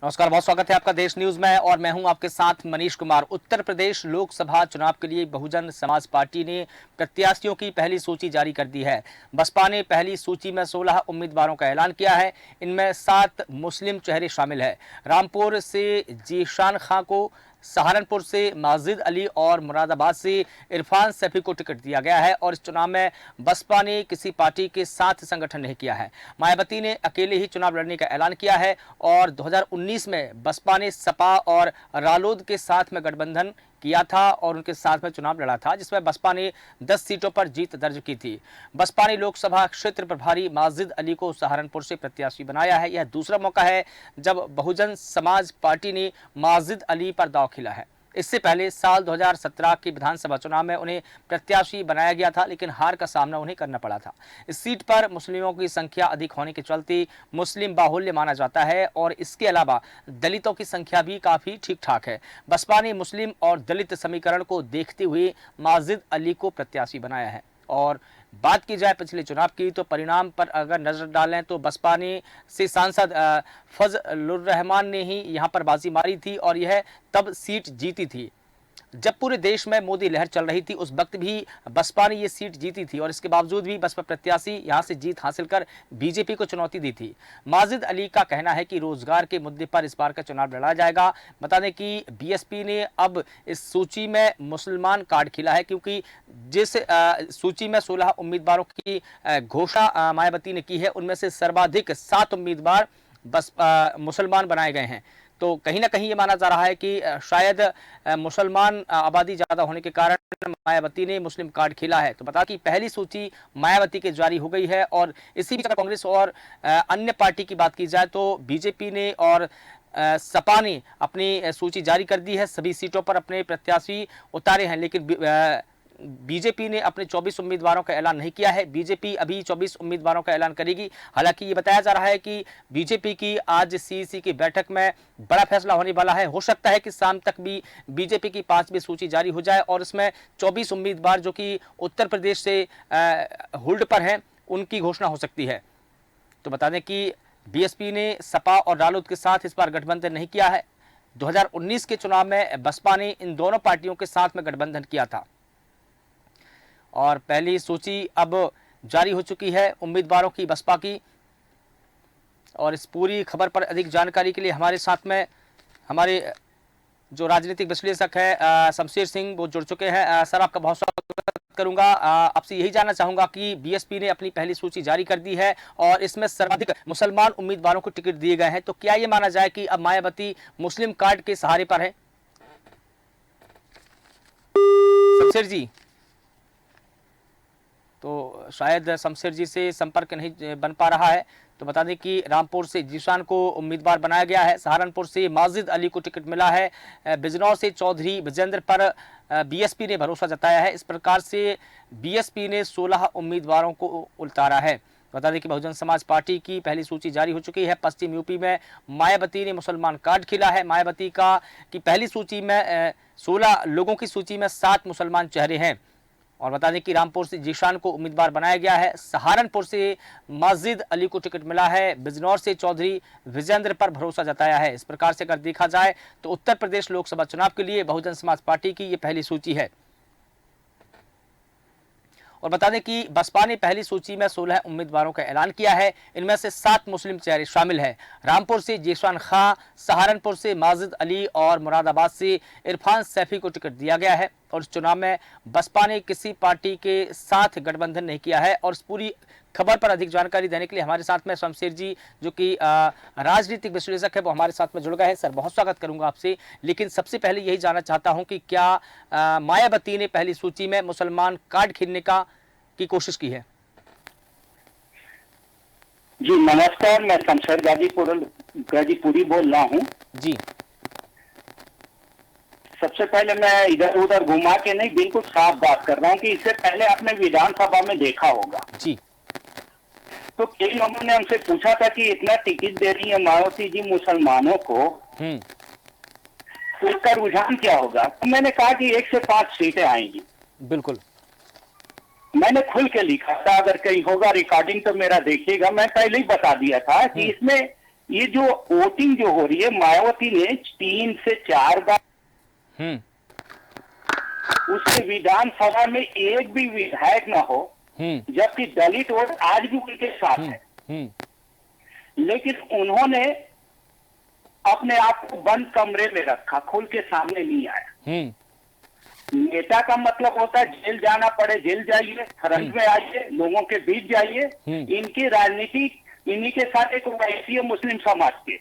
नमस्कार, बहुत स्वागत है आपका देश न्यूज में और मैं हूं आपके साथ मनीष कुमार। उत्तर प्रदेश लोकसभा चुनाव के लिए बहुजन समाज पार्टी ने प्रत्याशियों की पहली सूची जारी कर दी है। बसपा ने पहली सूची में 16 उम्मीदवारों का ऐलान किया है। इनमें 7 मुस्लिम चेहरे शामिल है। रामपुर से जीशान खां को, सहारनपुर से माजिद अली और मुरादाबाद से इरफान सैफी को टिकट दिया गया है। और इस चुनाव में बसपा ने किसी पार्टी के साथ संगठन नहीं किया है। मायावती ने अकेले ही चुनाव लड़ने का ऐलान किया है और 2019 में बसपा ने सपा और रालोद के साथ में गठबंधन किया था और उनके साथ में चुनाव लड़ा था, जिसमें बसपा ने 10 सीटों पर जीत दर्ज की थी। बसपा ने लोकसभा क्षेत्र प्रभारी माजिद अली को सहारनपुर से प्रत्याशी बनाया है। यह दूसरा मौका है जब बहुजन समाज पार्टी ने माजिद अली पर दांव खिला है। इससे पहले साल 2017 के विधानसभा चुनाव में उन्हें प्रत्याशी बनाया गया था, लेकिन हार का सामना उन्हें करना पड़ा था। इस सीट पर मुस्लिमों की संख्या अधिक होने के चलते मुस्लिम बाहुल्य माना जाता है और इसके अलावा दलितों की संख्या भी काफी ठीक ठाक है। बसपा ने मुस्लिम और दलित समीकरण को देखते हुए माजिद अली को प्रत्याशी बनाया है। और बात की जाए पिछले चुनाव की, तो परिणाम पर अगर नजर डालें तो बसपा ने से सांसद फजलुर रहमान ने ही यहां पर बाजी मारी थी और यह तब सीट जीती थी जब पूरे देश में मोदी लहर चल रही थी। उस वक्त भी बसपा ने ये सीट जीती थी और इसके बावजूद भी बसपा प्रत्याशी यहां से जीत हासिल कर बीजेपी को चुनौती दी थी। माजिद अली का कहना है कि रोजगार के मुद्दे पर इस बार का चुनाव लड़ा जाएगा। बता दें कि बीएसपी ने अब इस सूची में मुसलमान कार्ड खिला है, क्योंकि जिस सूची में 16 उम्मीदवारों की घोषणा मायावती ने की है, उनमें से सर्वाधिक 7 उम्मीदवार बस मुसलमान बनाए गए हैं। तो कहीं ना कहीं ये माना जा रहा है कि शायद मुसलमान आबादी ज्यादा होने के कारण मायावती ने मुस्लिम कार्ड खेला है। तो बता कि पहली सूची मायावती की जारी हो गई है। और इसी बीच कांग्रेस और अन्य पार्टी की बात की जाए तो बीजेपी ने और सपा ने अपनी सूची जारी कर दी है। सभी सीटों पर अपने प्रत्याशी उतारे हैं, लेकिन बीजेपी ने अपने 24 उम्मीदवारों का ऐलान नहीं किया है। बीजेपी अभी 24 उम्मीदवारों का ऐलान करेगी। हालांकि ये बताया जा रहा है कि बीजेपी की आज सीईसी की बैठक में बड़ा फैसला होने वाला है। हो सकता है कि शाम तक भी बीजेपी की 5वीं सूची जारी हो जाए और इसमें 24 उम्मीदवार जो कि उत्तर प्रदेश से होल्ड पर हैं, उनकी घोषणा हो सकती है। तो बता दें कि बीएसपी ने सपा और रालोद के साथ इस बार गठबंधन नहीं किया है। 2019 के चुनाव में बसपा ने इन दोनों पार्टियों के साथ में गठबंधन किया था और पहली सूची अब जारी हो चुकी है उम्मीदवारों की बसपा की। और इस पूरी खबर पर अधिक जानकारी के लिए हमारे साथ में हमारे जो राजनीतिक विश्लेषक है शमशेर सिंह, वो जुड़ चुके हैं। सर, आपका बहुत स्वागत करूंगा। आपसे यही जानना चाहूंगा कि बीएसपी ने अपनी पहली सूची जारी कर दी है और इसमें सर्वाधिक मुसलमान उम्मीदवारों को टिकट दिए गए हैं, तो क्या ये माना जाए कि अब मायावती मुस्लिम कार्ड के सहारे पर है? शमशेर जी, तो शायद शमशेर जी से संपर्क नहीं बन पा रहा है। तो बता दें कि रामपुर से जीशान को उम्मीदवार बनाया गया है, सहारनपुर से माजिद अली को टिकट मिला है, बिजनौर से चौधरी विजेंद्र पर बीएसपी ने भरोसा जताया है। इस प्रकार से बीएसपी ने 16 उम्मीदवारों को उतारा है। बता दें कि बहुजन समाज पार्टी की पहली सूची जारी हो चुकी है। पश्चिम यूपी में मायावती ने मुसलमान कार्ड खिला है। मायावती का की पहली सूची में 16 लोगों की सूची में 7 मुसलमान चेहरे हैं। और बता दें कि रामपुर से जीशान को उम्मीदवार बनाया गया है, सहारनपुर से माजिद अली को टिकट मिला है, बिजनौर से चौधरी विजेंद्र पर भरोसा जताया है। इस प्रकार से अगर देखा जाए तो उत्तर प्रदेश लोकसभा चुनाव के लिए बहुजन समाज पार्टी की ये पहली सूची है। और बता दें कि बसपा ने पहली सूची में 16 उम्मीदवारों का ऐलान किया है। इनमें से 7 मुस्लिम चेहरे शामिल हैं। रामपुर से जीशान खां, सहारनपुर से माजिद अली और मुरादाबाद से इरफान सैफी को टिकट दिया गया है। और इस चुनाव में बसपा ने किसी पार्टी के साथ गठबंधन नहीं किया है। और इस पूरी खबर पर अधिक जानकारी देने के लिए हमारे साथ में शमशेर जी, जो कि राजनीतिक विश्लेषक है, वो हमारे साथ में जुड़ गए हैं। सर, बहुत स्वागत करूंगा आपसे। लेकिन सबसे पहले यही जानना चाहता हूं कि क्या मायावती ने पहली सूची में मुसलमान कार्ड खींचने की कोशिश की है? जी नमस्कार, मैं शमशेर गाजीपुरी बोल रहा हूँ जी। सबसे पहले मैं इधर उधर घुमा के नहीं, बिल्कुल साफ बात कर रहा हूँ कि इससे पहले आपने विधानसभा में देखा होगा जी, तो कई लोगों ने हमसे पूछा था कि इतना टिकट दे रही है मायावती जी मुसलमानों को, तो इसका रुझान क्या होगा। तो मैंने कहा कि 1 से 5 सीटें आएंगी। बिल्कुल मैंने खुल के लिखा था, अगर कहीं होगा रिकॉर्डिंग तो मेरा देखिएगा। मैं पहले ही बता दिया था कि इसमें ये जो वोटिंग जो हो रही है, मायावती ने 3 से 4 बार, हम्म उसके विधानसभा में एक भी विधायक ना हो, जबकि दलित वोट आज भी उनके साथ है। लेकिन उन्होंने अपने आप को बंद कमरे में रखा, खुल के सामने नहीं आया। नेता का मतलब होता है जेल जाना पड़े जेल जाइए, फ्रंट में आइए, लोगों के बीच जाइए। इनकी राजनीति इन्हीं के साथ एक वैसी है मुस्लिम समाज के,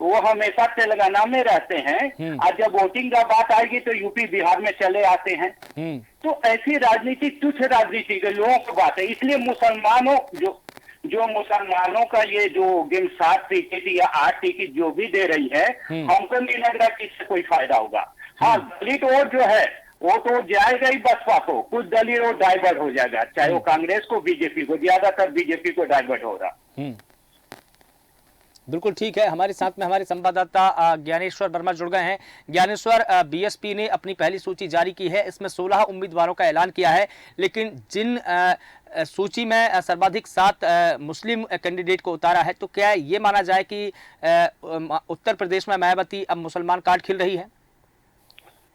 वो हमेशा तेलंगाना में रहते हैं, और जब वोटिंग का बात आएगी तो यूपी बिहार में चले आते हैं। तो ऐसी राजनीति तुच्छ राजनीति के लोगों की बात है। इसलिए मुसलमानों जो मुसलमानों का ये जो 7 टिकट या 8 टिकट जो भी दे रही है, हमको नहीं लग रहा कि इससे कोई फायदा होगा। हाँ, दलित वोट जो है वो तो जाएगा ही बसपा को, कुछ दलित वोट डाइवर्ट हो जाएगा, चाहे वो कांग्रेस को, बीजेपी को, ज्यादातर बीजेपी को डाइवर्ट हो रहा। बिल्कुल ठीक है। हमारे साथ में हमारे संवाददाता ज्ञानेश्वर वर्मा जुड़ गए हैं। ज्ञानेश्वर, बीएसपी ने अपनी पहली सूची जारी की है, इसमें 16 उम्मीदवारों का ऐलान किया है, लेकिन जिन सूची में सर्वाधिक 7 मुस्लिम कैंडिडेट को उतारा है, तो क्या ये माना जाए कि उत्तर प्रदेश में मायावती अब मुसलमान कार्ड खिल रही है?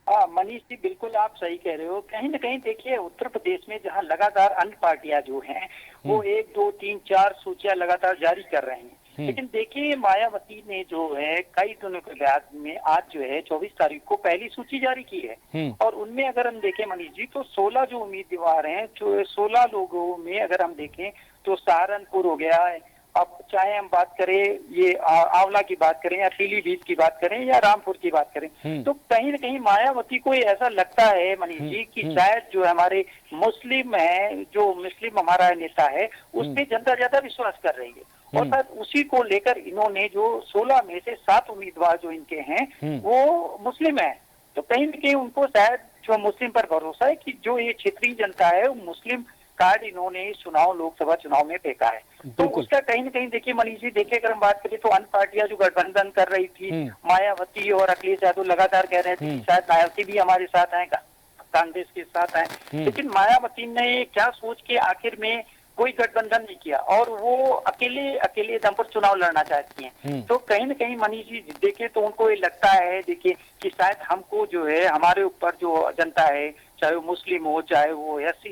हाँ मनीष जी, बिल्कुल आप सही कह रहे हो। कहीं ना कहीं देखिए, उत्तर प्रदेश में जहाँ लगातार अन्य पार्टियां जो हैं वो 1, 2, 3, 4 सूचियां लगातार जारी कर रहे हैं, लेकिन देखिए मायावती ने जो है कई दिनों के बाद में आज जो है 24 तारीख को पहली सूची जारी की है। और उनमें अगर हम देखें मनीष जी, तो 16 जो उम्मीदवार हैं, जो 16 लोगों में अगर हम देखें तो सहारनपुर हो गया है, अब चाहे हम बात करें ये आंवला की बात करें या पीलीभीत की बात करें या रामपुर की बात करें, तो कहीं ना कहीं मायावती को ऐसा लगता है मनीष जी कि शायद जो हमारे मुस्लिम है, जो मुस्लिम हमारा नेता है, उस पर जनता ज्यादा विश्वास कर रही है। और शायद उसी को लेकर इन्होंने जो 16 में से 7 उम्मीदवार जो इनके हैं वो मुस्लिम है, तो कहीं ना कहीं उनको शायद जो मुस्लिम पर भरोसा है कि जो ये क्षेत्रीय जनता है वो मुस्लिम कार्ड इन्होंने चुनाव, लोकसभा चुनाव में फेंका है। तो उसका कहीं ना कहीं देखिए मनीष जी, देखिए अगर हम बात करें तो अन्य पार्टियां जो गठबंधन कर रही थी, मायावती और अखिलेश यादव लगातार कह रहे थे शायद मायावती भी हमारे साथ है, कांग्रेस के साथ है, लेकिन मायावती ने क्या सोच के आखिर में कोई गठबंधन नहीं किया और वो अकेले दम पर चुनाव लड़ना चाहती हैं। तो कहीं ना कहीं मनीष जी देखे तो उनको ये लगता है देखिए कि शायद हमको जो है, हमारे ऊपर जो जनता है, चाहे वो मुस्लिम हो, चाहे वो SC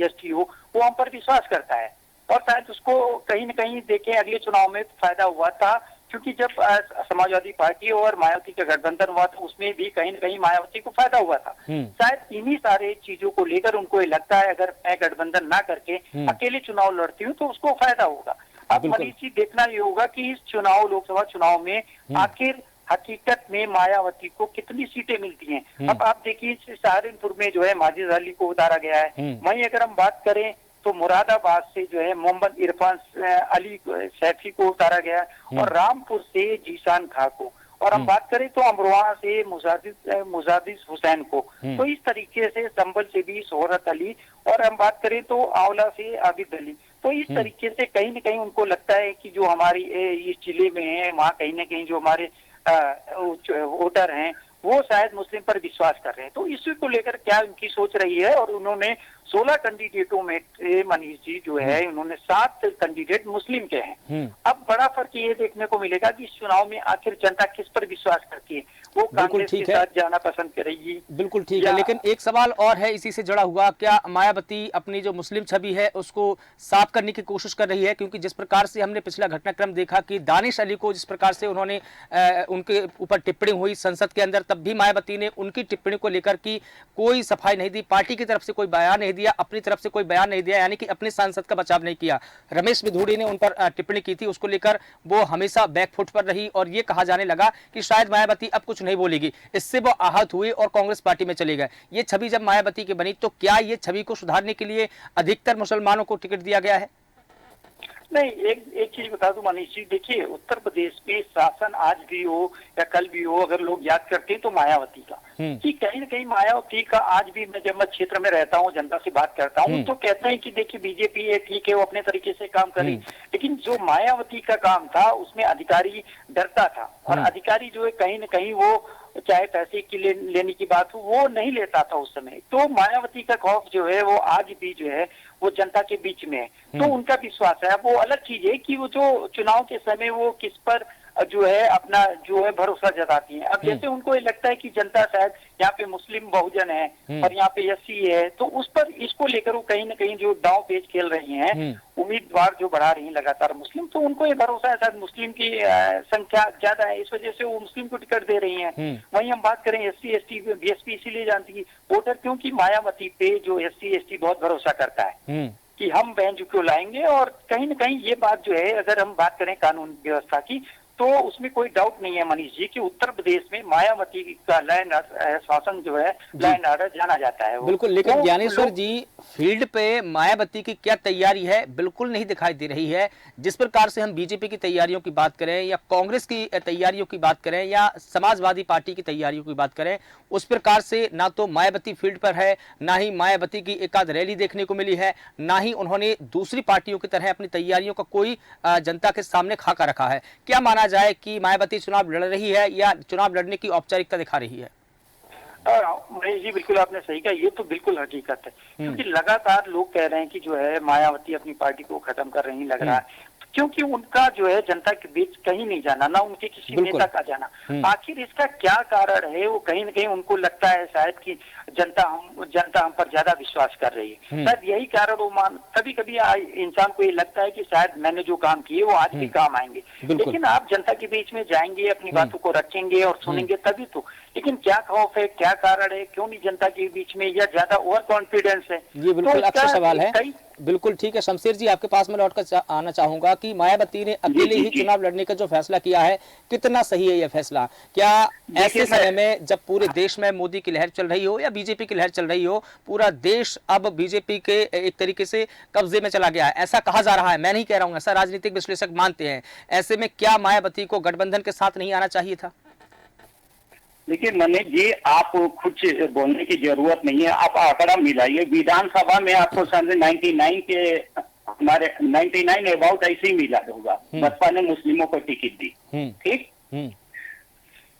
ST हो, वो हम पर विश्वास करता है। और शायद उसको कहीं ना कहीं देखें अगले चुनाव में फायदा हुआ था, क्योंकि जब समाजवादी पार्टी और मायावती का गठबंधन हुआ था उसमें भी कहीं न कहीं मायावती को फायदा हुआ था। शायद इन्हीं सारे चीजों को लेकर उनको ये लगता है अगर मैं गठबंधन ना करके अकेले चुनाव लड़ती हूँ तो उसको फायदा होगा। अब मनीष जी देखना ये होगा कि इस चुनाव, लोकसभा चुनाव में आखिर हकीकत में मायावती को कितनी सीटें मिलती हैं। अब आप देखिए सहारनपुर में जो है माजिद अली को उतारा गया है, वहीं अगर हम बात करें तो मुरादाबाद से जो है मोहम्मद इरफान अली सैफी को उतारा गया और रामपुर से जीशान खां को, और हम बात करें तो अमरोहा से मुजादिस हुसैन को, तो इस तरीके से संभल से भी शोहरत अली, और हम बात करें तो आंवला से आबिद अली। तो इस तरीके से कहीं न कहीं उनको लगता है कि जो हमारी इस जिले में है वहाँ कहीं न कहीं जो हमारे वोटर हैं वो शायद मुस्लिम पर विश्वास कर रहे हैं। तो इसी को लेकर क्या उनकी सोच रही है, और उन्होंने 16 कैंडिडेटों में मनीष जी जो है उन्होंने 7 कैंडिडेट मुस्लिम के हैं। अब बड़ा फर्क ये देखने को मिलेगा कि इस चुनाव में आखिर जनता किस पर विश्वास करती है, वो कांग्रेस के साथ जाना पसंद करेगी। बिल्कुल ठीक है, लेकिन एक सवाल और है इसी से जुड़ा हुआ, क्या मायावती अपनी जो मुस्लिम छवि है उसको साफ करने की कोशिश कर रही है? क्योंकि जिस प्रकार से हमने पिछला घटनाक्रम देखा कि दानिश अली को जिस प्रकार से उन्होंने उनके ऊपर टिप्पणी हुई संसद के अंदर, तब भी मायावती ने उनकी टिप्पणी को लेकर की कोई सफाई नहीं दी, पार्टी की तरफ से कोई बयान नहीं दिया, अपनी तरफ से कोई बयान नहीं दिया, यानी कि अपने सांसद का बचाव नहीं किया। रमेश बिधूड़ी ने उन पर टिप्पणी की थी, उसको लेकर वो हमेशा बैकफुट पर रही और ये कहा जाने लगा कि शायद मायावती अब कुछ नहीं बोलेगी। इससे वो आहत हुए और कांग्रेस पार्टी में चले गए। ये छवि जब मायावती की बनी तो क्या ये छवि को सुधारने के लिए अधिकतर मुसलमानों को टिकट दिया गया है? नहीं, एक चीज बता दूं मनीष जी, देखिए उत्तर प्रदेश में शासन आज भी हो या कल भी हो, अगर लोग याद करते हैं तो मायावती का, कि कहीं ना कहीं मायावती का आज भी, मैं जब मैं क्षेत्र में रहता हूँ, जनता से बात करता हूँ, तो कहते हैं कि देखिए बीजेपी है, ठीक है, वो अपने तरीके से काम कर रही, लेकिन जो मायावती का काम था उसमें अधिकारी डरता था, और अधिकारी जो है कहीं ना कहीं वो चाहे पैसे की लेने की बात हो, वो नहीं लेता था उस समय। तो मायावती का खौफ जो है वो आज भी जो है वो जनता के बीच में है, तो उनका विश्वास है। वो अलग चीज है कि वो जो चुनाव के समय वो किस पर जो है अपना जो है भरोसा जताती है। अब जैसे उनको ये लगता है कि जनता शायद यहाँ पे मुस्लिम बहुजन है और यहाँ पे एससी है, तो उस पर इसको लेकर वो कहीं ना कहीं जो दांव पेच खेल रही हैं, उम्मीदवार जो बढ़ा रही हैं लगातार मुस्लिम, तो उनको ये भरोसा है शायद मुस्लिम की संख्या ज्यादा है, इस वजह से वो मुस्लिम को टिकट दे रही हैं। वहीं हम बात करें एससी एसटी, बीएसपी इसीलिए जानती है वोटर, क्योंकि मायावती पे जो एससी एसटी बहुत भरोसा करता है कि हम बहन जो क्यों लाएंगे। और कहीं ना कहीं ये बात जो है, अगर हम बात करें कानून व्यवस्था की, तो उसमें कोई डाउट नहीं है मनीष जी कि उत्तर प्रदेश में मायावती का लैंड शासन जो है, लैंड ऑर्डर जाना जाता है। बिल्कुल, लेकिन ज्ञानेश्वर जी फील्ड पे मायावती की क्या तैयारी है बिल्कुल नहीं दिखाई दे रही है। जिस प्रकार से हम बीजेपी की तैयारियों की बात करें या कांग्रेस की तैयारियों की बात करें या समाजवादी पार्टी की तैयारियों की बात करें, उस प्रकार से ना तो मायावती फील्ड पर है, ना ही मायावती की एक आध रैली देखने को मिली है, ना ही उन्होंने दूसरी पार्टियों की तरह अपनी तैयारियों का कोई जनता के सामने खाका रखा है। क्या माना जाए कि मायावती चुनाव लड़ रही है या चुनाव लड़ने की औपचारिकता दिखा रही है? महेश जी बिल्कुल आपने सही कहा, ये तो बिल्कुल हकीकत है, क्योंकि लगातार लोग कह रहे हैं कि जो है मायावती अपनी पार्टी को खत्म कर रही लग रहा है, क्योंकि उनका जो है जनता के बीच कहीं नहीं जाना, ना उनके किसी नेता का जाना। आखिर इसका क्या कारण है? वो कहीं ना कहीं उनको लगता है शायद कि जनता हम पर ज्यादा विश्वास कर रही है, शायद यही कारण वो कभी कभी इंसान को ये लगता है कि शायद मैंने जो काम किए वो आज भी काम आएंगे। लेकिन आप जनता के बीच में जाएंगे, अपनी बातों को रखेंगे और सुनेंगे तभी तो। लेकिन क्या खौफ है, क्या कारण है, क्यों नहीं जनता के बीच में, या ज्यादा ओवर कॉन्फिडेंस है? ये बिल्कुल अच्छा सवाल है। बिल्कुल ठीक है, शमशेर जी आपके पास में लौटकर आना चाहूंगा कि मायावती ने अकेले ही चुनाव लड़ने का जो फैसला किया है, कितना सही है यह फैसला? क्या ऐसे समय में जब पूरे देश में मोदी की लहर चल रही हो या बीजेपी की लहर चल रही हो, पूरा देश अब बीजेपी के एक तरीके से कब्जे में चला गया है, ऐसा कहा जा रहा है, मैं नहीं कह रहा हूं, ऐसा राजनीतिक विश्लेषक मानते हैं, ऐसे में क्या मायावती को गठबंधन के साथ नहीं आना चाहिए था? देखिए मनीष जी, आप कुछ बोलने की जरूरत नहीं है, आप आंकड़ा मिलाइए। विधानसभा में आपको सन 99 के हमारे 99 अबाउट ऐसे ही मिला होगा, बसपा ने मुस्लिमों को टिकट दी, ठीक।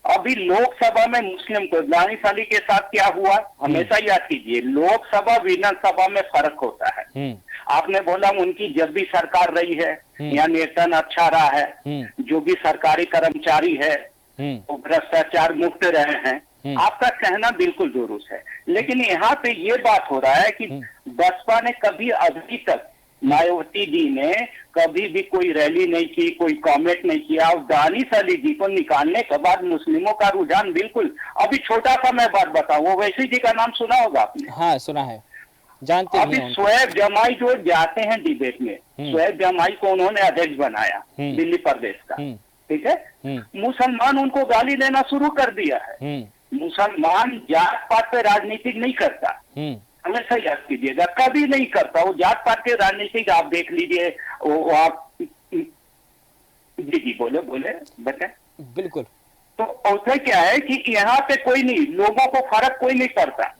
अभी लोकसभा में मुस्लिम को दानिश अली के साथ क्या हुआ, हमेशा याद कीजिए, लोकसभा विधानसभा में फर्क होता है। आपने बोला उनकी जब भी सरकार रही है यहाँ वेतन अच्छा रहा है, जो भी सरकारी कर्मचारी है वो भ्रष्टाचार मुक्त रहे हैं, आपका कहना बिल्कुल दुरुस्त है। लेकिन यहाँ पे ये बात हो रहा है कि बसपा ने कभी अभी तक, मायावती जी ने कभी भी कोई रैली नहीं की, कोई कमेंट नहीं किया, और दानिश अली जी को निकालने के बाद मुस्लिमों का रुझान बिल्कुल, अभी छोटा सा मैं बात बताऊं, वो वैसी जी का नाम सुना होगा आपने? हाँ सुना है, जानते हैं। अभी शोएब जमाई जो जाते हैं डिबेट में, शोएब जमाई को उन्होंने अध्यक्ष बनाया दिल्ली प्रदेश का, ठीक है। मुसलमान उनको गाली देना शुरू कर दिया है। मुसलमान जात पात पे राजनीति नहीं करता, हमेशा याद कीजिएगा, कभी नहीं करता वो जात पात के राजनीतिक। आप देख लीजिए वो आप जी बोले बताए बिल्कुल। तो उसमें क्या है कि यहाँ पे कोई नहीं, लोगों को फर्क कोई नहीं पड़ता।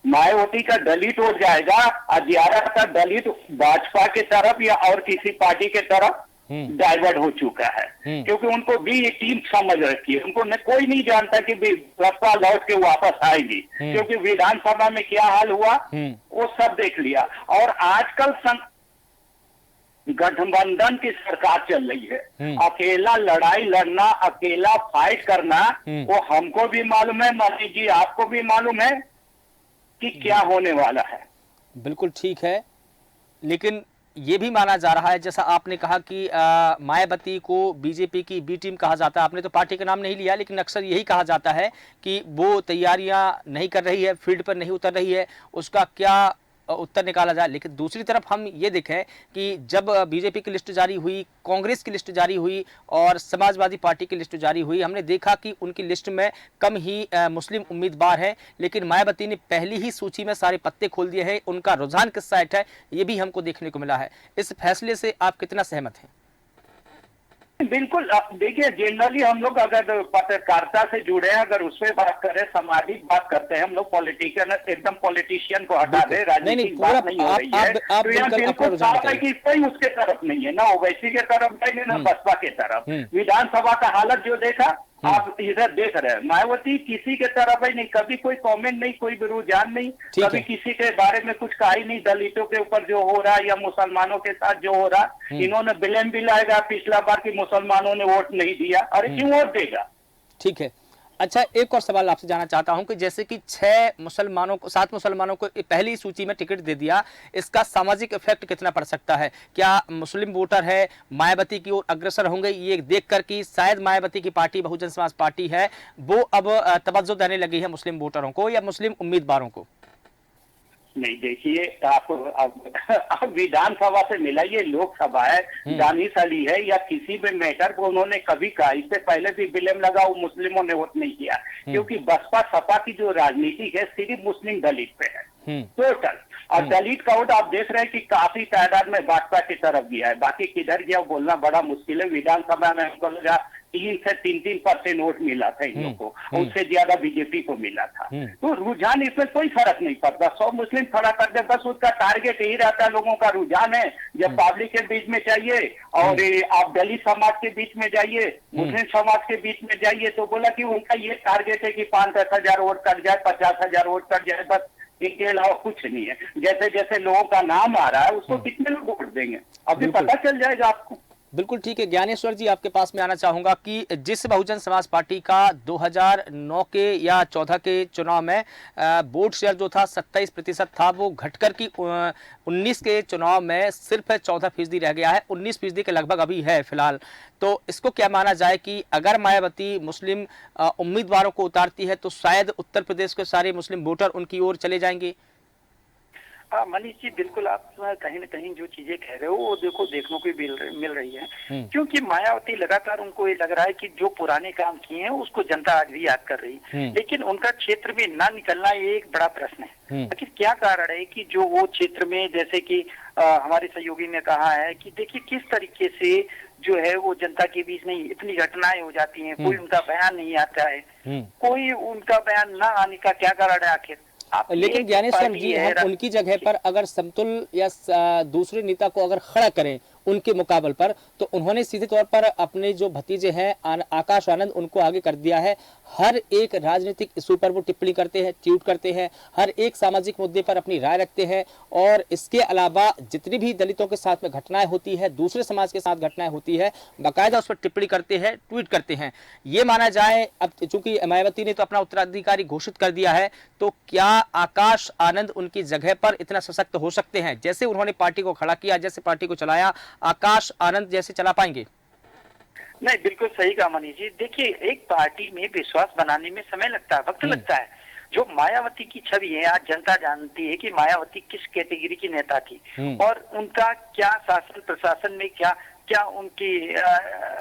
मायावती का दलित वोट जाएगा, अजियारा का दलित भाजपा के तरफ या और किसी पार्टी के तरफ डाइवर्ट हो चुका है, क्योंकि उनको भी ये टीम समझ रखी है। उनको कोई नहीं जानता कि बसपा लौट के वापस आएगी, क्योंकि विधानसभा में क्या हाल हुआ वो सब देख लिया। और आजकल गठबंधन की सरकार चल रही है, अकेला लड़ाई लड़ना, अकेला फाइट करना, वो हमको भी मालूम है मनीष जी, आपको भी मालूम है कि क्या होने वाला है। बिल्कुल ठीक है, लेकिन ये भी माना जा रहा है, जैसा आपने कहा कि मायावती को बीजेपी की बी टीम कहा जाता है, आपने तो पार्टी का नाम नहीं लिया, लेकिन अक्सर यही कहा जाता है कि वो तैयारियां नहीं कर रही है, फील्ड पर नहीं उतर रही है, उसका क्या उत्तर निकाला जाए। लेकिन दूसरी तरफ हम ये देखें कि जब बीजेपी की लिस्ट जारी हुई, कांग्रेस की लिस्ट जारी हुई और समाजवादी पार्टी की लिस्ट जारी हुई, हमने देखा कि उनकी लिस्ट में कम ही मुस्लिम उम्मीदवार हैं, लेकिन मायावती ने पहली ही सूची में सारे पत्ते खोल दिए हैं। उनका रुझान किस साइड है ये भी हमको देखने को मिला है। इस फैसले से आप कितना सहमत हैं? बिल्कुल। देखिए, जनरली हम लोग अगर पत्रकारिता से जुड़े हैं, अगर उसमें बात करें, सामाजिक बात करते हैं हम लोग, पॉलिटिशियन एकदम पॉलिटिशियन को हटा दे, राजनीतिक बात नहीं हो रही है, तो यहाँ बिल्कुल साफ है कि कोई उसके तरफ नहीं है, ना ओवैसी के तरफ जाएंगे ना बसपा के तरफ। विधानसभा का हालत जो देखा, आप इधर देख रहे हैं, मायावती किसी के तरफ ही नहीं, कभी कोई कमेंट नहीं, कोई रुझान नहीं, कभी किसी के बारे में कुछ कहा ही नहीं। दलितों के ऊपर जो हो रहा या मुसलमानों के साथ जो हो रहा, इन्होंने ब्लेम भी लाएगा पिछला बार की मुसलमानों ने वोट नहीं दिया। अरे क्यों वोट देगा? ठीक है। अच्छा, एक और सवाल आपसे जानना चाहता हूं कि जैसे कि 7 मुसलमानों को पहली सूची में टिकट दे दिया, इसका सामाजिक इफेक्ट कितना पड़ सकता है? क्या मुस्लिम वोटर है मायावती की ओर अग्रसर होंगे, ये देखकर कि शायद मायावती की पार्टी बहुजन समाज पार्टी है वो अब तवज्जो देने लगी है मुस्लिम वोटरों को या मुस्लिम उम्मीदवारों को? नहीं, देखिए, आप विधानसभा से मिलाइए, लोकसभा है, दानिश अली है या किसी भी मैटर को उन्होंने कभी कहा, इससे पहले भी ब्लेम लगा, वो मुस्लिमों ने वोट नहीं किया, क्योंकि बसपा सपा की जो राजनीति है सिर्फ मुस्लिम दलित पे है टोटल। और दलित का वोट आप देख रहे हैं कि काफी तादाद में भाजपा की तरफ गया है, बाकी किधर गया बोलना बड़ा मुश्किल है। विधानसभा में हमको लगा 3 से 3% वोट मिला था इन लोगों को, उससे ज्यादा बीजेपी को मिला था। तो रुझान इसमें कोई फर्क नहीं पड़ता, 100 मुस्लिम खड़ा कर दे, बस उसका टारगेट यही रहता है। लोगों का रुझान है जब पब्लिक के बीच में चाहिए और आप दलित समाज के बीच में जाइए, मुस्लिम समाज के बीच में जाइए, तो बोला कि उनका ये टारगेट है कि 5-10 हजार वोट कट जाए, 50 हजार वोट कट जाए, बस इनके अलावा कुछ नहीं है। जैसे जैसे लोगों का नाम आ रहा है, उसको कितने लोग वोट देंगे अभी पता चल जाएगा आपको। बिल्कुल ठीक है। ज्ञानेश्वर जी, आपके पास में आना चाहूंगा कि जिस बहुजन समाज पार्टी का 2009 के या 14 के चुनाव में वोट शेयर जो था 27% था, वो घटकर की 19 के चुनाव में सिर्फ 14% रह गया है, 19% के लगभग अभी है फिलहाल। तो इसको क्या माना जाए कि अगर मायावती मुस्लिम उम्मीदवारों को उतारती है तो शायद उत्तर प्रदेश के सारे मुस्लिम वोटर उनकी ओर चले जाएंगे? मनीष जी, बिल्कुल आप कहीं न कहीं जो चीजें कह रहे हो वो देखो देखने को मिल रही है, क्योंकि मायावती लगातार उनको ये लग रहा है कि जो पुराने काम किए हैं उसको जनता आज भी याद कर रही है, लेकिन उनका क्षेत्र में ना निकलना ये एक बड़ा प्रश्न है। आखिर क्या कारण है कि जो वो क्षेत्र में, जैसे कि हमारे सहयोगी ने कहा है कि देखिए किस तरीके से जो है वो जनता के बीच नहीं इतनी घटनाएं हो जाती हैं, कोई उनका बयान नहीं आता है, कोई उनका बयान ना आने का क्या कारण है आखिर? लेकिन ज्ञानेश्वर जी, हम उनकी जगह पर अगर समतुल या दूसरे नेता को अगर खड़ा करें उनके मुकाबले पर, तो उन्होंने सीधे तौर पर अपने जो भतीजे हैं आकाश आनंद, उनको आगे कर दिया है। हर एक राजनीतिक इशू पर वो टिप्पणी करते हैं, ट्वीट करते हैं, हर एक सामाजिक मुद्दे पर अपनी राय रखते हैं, और इसके अलावा जितनी भी दलितों के साथ में घटनाएं होती है, दूसरे समाज के साथ घटनाएं होती है, बाकायदा उस पर टिप्पणी करते हैं, ट्वीट करते हैं। ये माना जाए, अब चूंकि मायावती ने तो अपना उत्तराधिकारी घोषित कर दिया है, तो क्या आकाश आनंद उनकी जगह पर इतना सशक्त हो सकते हैं? जैसे उन्होंने पार्टी को खड़ा किया, जैसे पार्टी को चलाया, आकाश आनंद जैसे चला पाएंगे? नहीं, बिल्कुल सही कहा मनीष जी। देखिए, एक पार्टी में विश्वास बनाने में समय लगता है, वक्त लगता है। जो मायावती की छवि है, आज जनता जानती है कि मायावती किस कैटेगरी की नेता थी और उनका क्या शासन प्रशासन में क्या उनकी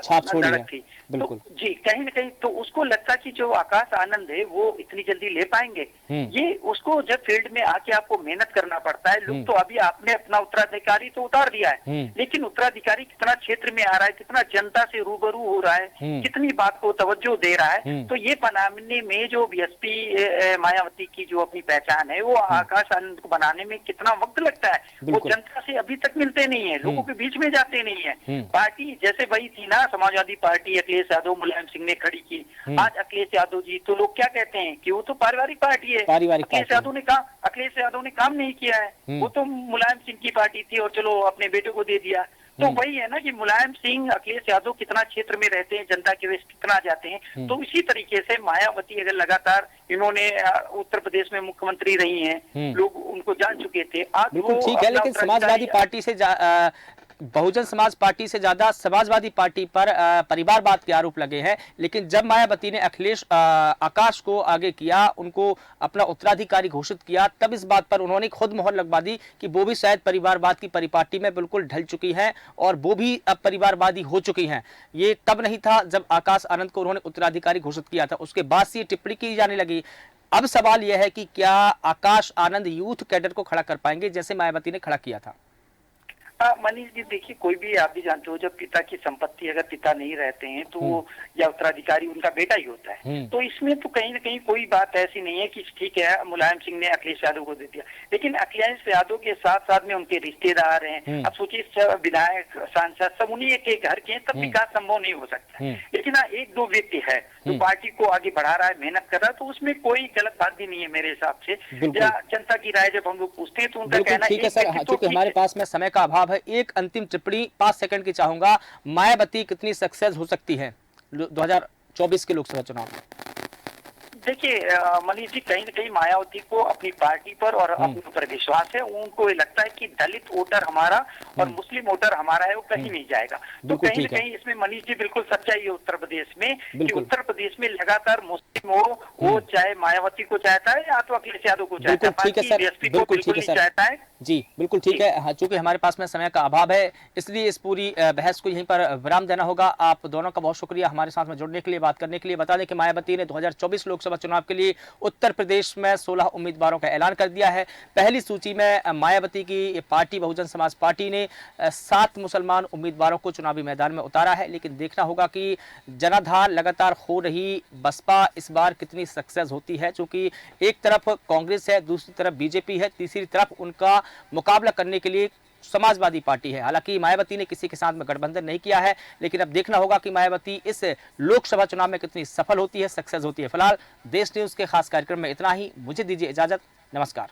छाप छोड़ी है। थी। तो जी, कहीं न कहीं तो उसको लगता कि जो आकाश आनंद है वो इतनी जल्दी ले पाएंगे। ये उसको जब फील्ड में आके आपको मेहनत करना पड़ता है। लोग तो अभी आपने अपना उत्तराधिकारी तो उतार दिया है, लेकिन उत्तराधिकारी कितना क्षेत्र में आ रहा है, कितना जनता से रूबरू हो रहा है, कितनी बात को तवज्जो दे रहा है, तो ये बनाने में जो बीएसपी मायावती की जो अपनी पहचान है वो आकाश आनंद को बनाने में कितना वक्त लगता है, वो जनता से अभी तक मिलते नहीं है, लोगों के बीच में जाते नहीं है। पार्टी जैसे वही थी ना, समाजवादी पार्टी, अखिलेश यादव मुलायम सिंह ने खड़ी की, आज अखिलेश यादव जी, तो लोग क्या कहते हैं कि वो तो पारिवारिक पार्टी है। अखिलेश यादव ने काम नहीं किया है, वो तो मुलायम सिंह की पार्टी थी और चलो अपने बेटे को दे दिया। तो वही है ना कि मुलायम सिंह, अखिलेश यादव कितना क्षेत्र में रहते हैं, जनता के बीच कितना जाते हैं। तो इसी तरीके से मायावती अगर लगातार, इन्होंने उत्तर प्रदेश में मुख्यमंत्री रही हैं, लोग उनको जान चुके थे। आज बिल्कुल ठीक है, लेकिन समाजवादी पार्टी से बहुजन समाज पार्टी से ज्यादा समाजवादी पार्टी पर परिवारवाद के आरोप लगे हैं। लेकिन जब मायावती ने आकाश को आगे किया, उनको अपना उत्तराधिकारी घोषित किया, तब इस बात पर उन्होंने खुद मोहर लगवा दी कि वो भी शायद परिवारवाद की परिपाटी में बिल्कुल ढल चुकी हैं और वो भी अब परिवारवादी हो चुकी हैं। ये तब नहीं था जब आकाश आनंद को उन्होंने उत्तराधिकारी घोषित किया था, उसके बाद से ये टिप्पणी की जाने लगी। अब सवाल यह है कि क्या आकाश आनंद यूथ कैडर को खड़ा कर पाएंगे जैसे मायावती ने खड़ा किया था? मनीष जी देखिए, कोई भी आप भी जानते हो, जब पिता की संपत्ति अगर पिता नहीं रहते हैं तो वो या उत्तराधिकारी उनका बेटा ही होता है। तो इसमें तो कहीं ना कहीं कोई बात ऐसी नहीं है कि ठीक है मुलायम सिंह ने अखिलेश यादव को दे दिया, लेकिन अखिलेश यादव के साथ साथ में उनके रिश्तेदार हैं। अब सोचिए विधायक सांसद सब उन्हीं के घर के हैं, तब विकास संभव नहीं हो सकता। लेकिन एक दो व्यक्ति है जो पार्टी को आगे बढ़ा रहा है, मेहनत कर रहा है, तो उसमें कोई गलत बात भी नहीं है मेरे हिसाब से। या जनता की राय जब हम लोग पूछते हैं तो उनका कहना ठीक है सर, चूंकि हमारे पास में समय का अभाव है, एक अंतिम टिप्पणी 5 सेकंड की चाहूंगा। मायावती कितनी सक्सेस हो सकती है 2024 के लोकसभा चुनाव में? देखिए मनीष जी, कहीं न कहीं मायावती को अपनी पार्टी पर और अपने ऊपर विश्वास है। उनको ये लगता है कि दलित वोटर हमारा और मुस्लिम वोटर हमारा है, वो कहीं नहीं जाएगा। तो कहीं न कहीं इसमें मनीष जी बिल्कुल सच्चाई है उत्तर प्रदेश में, कि उत्तर प्रदेश में लगातार मुस्लिम वो चाहे मायावती को चाहता है या तो अखिलेश यादव को चाहता है, बीएसपी को बिल्कुल नहीं चाहता है। जी बिल्कुल ठीक है। हाँ, चूंकि हमारे पास में समय का अभाव है, इसलिए इस पूरी बहस को यहीं पर विराम देना होगा। आप दोनों का बहुत शुक्रिया हमारे साथ में जुड़ने के लिए, बात करने के लिए। बता दें कि मायावती ने 2024 लोकसभा चुनाव के लिए उत्तर प्रदेश में 16 उम्मीदवारों का ऐलान कर दिया है। पहली सूची में मायावती की पार्टी बहुजन समाज पार्टी ने 7 मुसलमान उम्मीदवारों को चुनावी मैदान में उतारा है। लेकिन देखना होगा कि जनाधार लगातार हो रही बसपा इस बार कितनी सक्सेस होती है, क्योंकि एक तरफ कांग्रेस है, दूसरी तरफ बीजेपी है, तीसरी तरफ उनका मुकाबला करने के लिए समाजवादी पार्टी है। हालांकि मायावती ने किसी के साथ में गठबंधन नहीं किया है, लेकिन अब देखना होगा कि मायावती इस लोकसभा चुनाव में कितनी सफल होती है, सक्सेस होती है। फिलहाल देश न्यूज के खास कार्यक्रम में इतना ही। मुझे दीजिए इजाजत, नमस्कार।